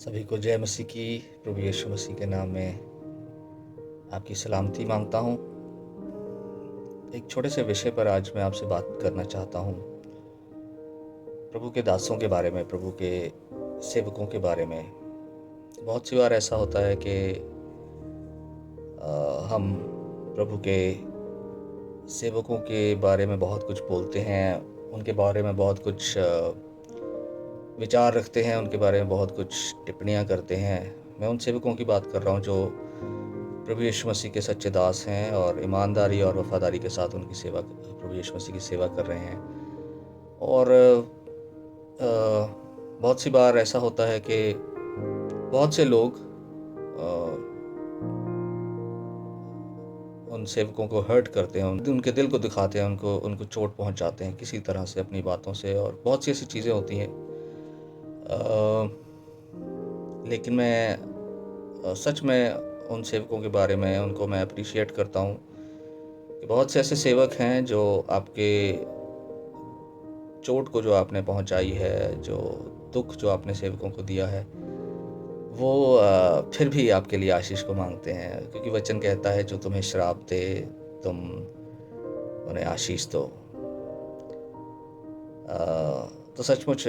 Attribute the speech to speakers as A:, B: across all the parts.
A: सभी को जय मसीह की। प्रभु यीशु मसीह के नाम में आपकी सलामती मांगता हूँ। एक छोटे से विषय पर आज मैं आपसे बात करना चाहता हूँ। प्रभु के दासों के बारे में, प्रभु के सेवकों के बारे में। बहुत सी बार ऐसा होता है कि हम प्रभु के सेवकों के बारे में बहुत कुछ बोलते हैं, उनके बारे में बहुत कुछ विचार रखते हैं, उनके बारे में बहुत कुछ टिप्पणियां करते हैं। मैं उन सेवकों की बात कर रहा हूं जो प्रभु यीशु मसीह के सच्चे दास हैं और ईमानदारी और वफादारी के साथ उनकी सेवा, प्रभु यीशु मसीह की सेवा कर रहे हैं। और बहुत सी बार ऐसा होता है कि बहुत से लोग उन सेवकों को हर्ट करते हैं, उनके दिल को दिखाते हैं, उनको चोट पहुंचाते हैं किसी तरह से अपनी बातों से, और बहुत सी ऐसी चीज़ें होती हैं। लेकिन मैं सच में उन सेवकों के बारे में, उनको मैं अप्रिशिएट करता हूँ कि बहुत से ऐसे सेवक हैं जो आपके चोट को जो आपने पहुंचाई है, जो दुख जो आपने सेवकों को दिया है, वो फिर भी आपके लिए आशीष को मांगते हैं, क्योंकि वचन कहता है जो तुम्हें श्राप दे तुम उन्हें आशीष दो। तो सचमुच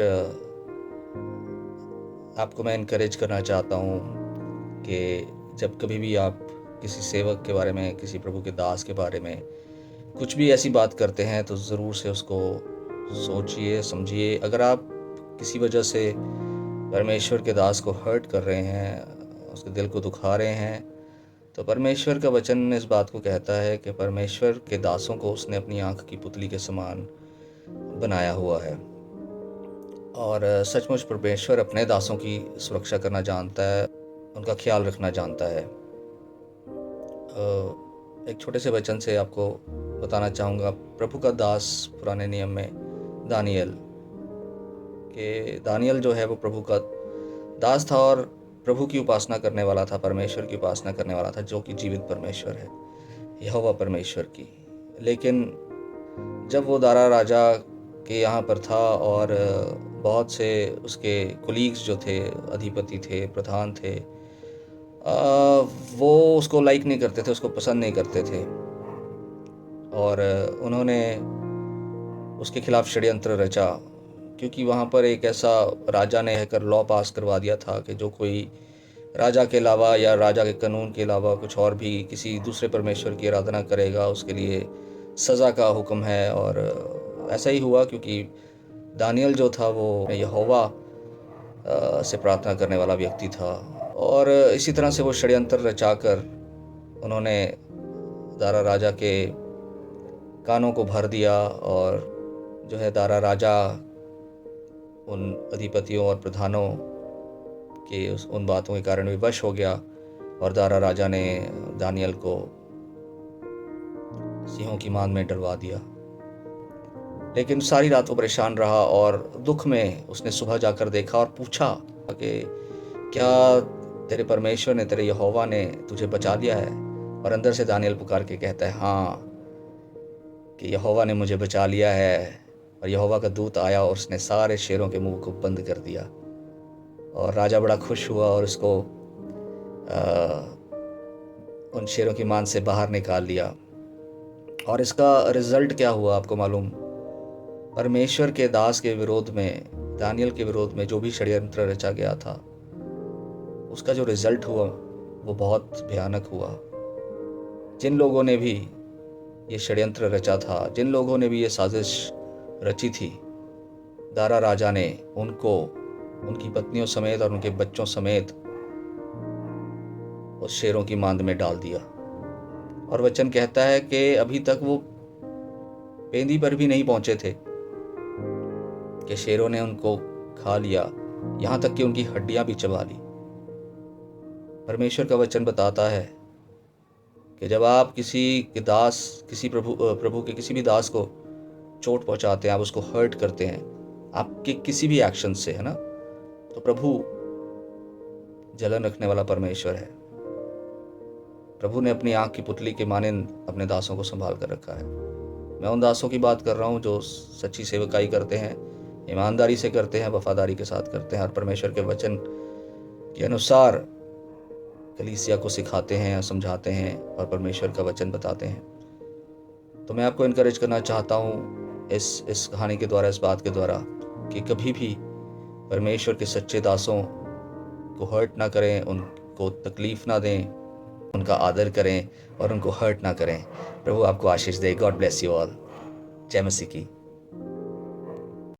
A: आपको मैं इनकरेज करना चाहता हूँ कि जब कभी भी आप किसी सेवक के बारे में, किसी प्रभु के दास के बारे में कुछ भी ऐसी बात करते हैं तो ज़रूर से उसको सोचिए, समझिए। अगर आप किसी वजह से परमेश्वर के दास को हर्ट कर रहे हैं, उसके दिल को दुखा रहे हैं, तो परमेश्वर का वचन इस बात को कहता है कि परमेश्वर के दासों को उसने अपनी आँख की पुतली के समान बनाया हुआ है। और सचमुच परमेश्वर अपने दासों की सुरक्षा करना जानता है, उनका ख्याल रखना जानता है। एक छोटे से वचन से आपको बताना चाहूँगा। प्रभु का दास पुराने नियम में दानियल जो है वो प्रभु का दास था और प्रभु की उपासना करने वाला था, परमेश्वर की उपासना करने वाला था, जो कि जीवित परमेश्वर है, यहोवा परमेश्वर की। लेकिन जब वो दारा राजा के यहाँ पर था और बहुत से उसके कोलीग्स जो थे, अधिपति थे, प्रधान थे, वो उसको लाइक नहीं करते थे, उसको पसंद नहीं करते थे, और उन्होंने उसके खिलाफ षड्यंत्र रचा। क्योंकि वहाँ पर एक ऐसा राजा ने कहकर लॉ पास करवा दिया था कि जो कोई राजा के अलावा या राजा के कानून के अलावा कुछ और भी किसी दूसरे परमेश्वर की आराधना करेगा, उसके लिए सज़ा का हुक्म है। और ऐसा ही हुआ, क्योंकि दानियल जो था वो यहोवा से प्रार्थना करने वाला व्यक्ति था, और इसी तरह से वो षड्यंत्र रचाकर उन्होंने दारा राजा के कानों को भर दिया, और जो है दारा राजा उन अधिपतियों और प्रधानों के उन बातों के कारण विवश हो गया, और दारा राजा ने दानियल को सिंहों की मान में डलवा दिया। लेकिन सारी रात वो परेशान रहा, और दुख में उसने सुबह जाकर देखा और पूछा कि क्या तेरे परमेश्वर ने, तेरे यहोवा ने तुझे बचा लिया है? और अंदर से दानियल पुकार के कहता है, हाँ, कि यहोवा ने मुझे बचा लिया है। और यहोवा का दूत आया और उसने सारे शेरों के मुंह को बंद कर दिया, और राजा बड़ा खुश हुआ और उसको उन शेरों की मान से बाहर निकाल लिया। और इसका रिजल्ट क्या हुआ आपको मालूम? परमेश्वर के दास के विरोध में, दानियल के विरोध में जो भी षड्यंत्र रचा गया था, उसका जो रिजल्ट हुआ वो बहुत भयानक हुआ। जिन लोगों ने भी ये षड्यंत्र रचा था, जिन लोगों ने भी ये साजिश रची थी, दारा राजा ने उनको, उनकी पत्नियों समेत और उनके बच्चों समेत उस शेरों की मांद में डाल दिया। और वचन कहता है कि अभी तक वो पेंदी पर भी नहीं पहुंचे थे कि शेरों ने उनको खा लिया, यहां तक कि उनकी हड्डियां भी चबा ली। परमेश्वर का वचन बताता है कि जब आप किसी के दास, किसी प्रभु के किसी भी दास को चोट पहुंचाते हैं, आप उसको हर्ट करते हैं आपके किसी भी एक्शन से, है ना, तो प्रभु जलन रखने वाला परमेश्वर है। प्रभु ने अपनी आंख की पुतली के मानंद अपने दासों को संभाल कर रखा है। मैं उन दासों की बात कर रहा हूँ जो सच्ची सेवकाई करते हैं, ईमानदारी से करते हैं, वफादारी के साथ करते हैं, और परमेश्वर के वचन के अनुसार कलीसिया को सिखाते हैं, समझाते हैं और परमेश्वर का वचन बताते हैं। तो मैं आपको इनकरेज करना चाहता हूँ इस कहानी के द्वारा, इस बात के द्वारा, कि कभी भी परमेश्वर के सच्चे दासों को हर्ट ना करें, उनको तकलीफ़ ना दें, उनका आदर करें और उनको हर्ट ना करें। प्रभु आपको आशीष दे। God bless you all. जय मसीह की।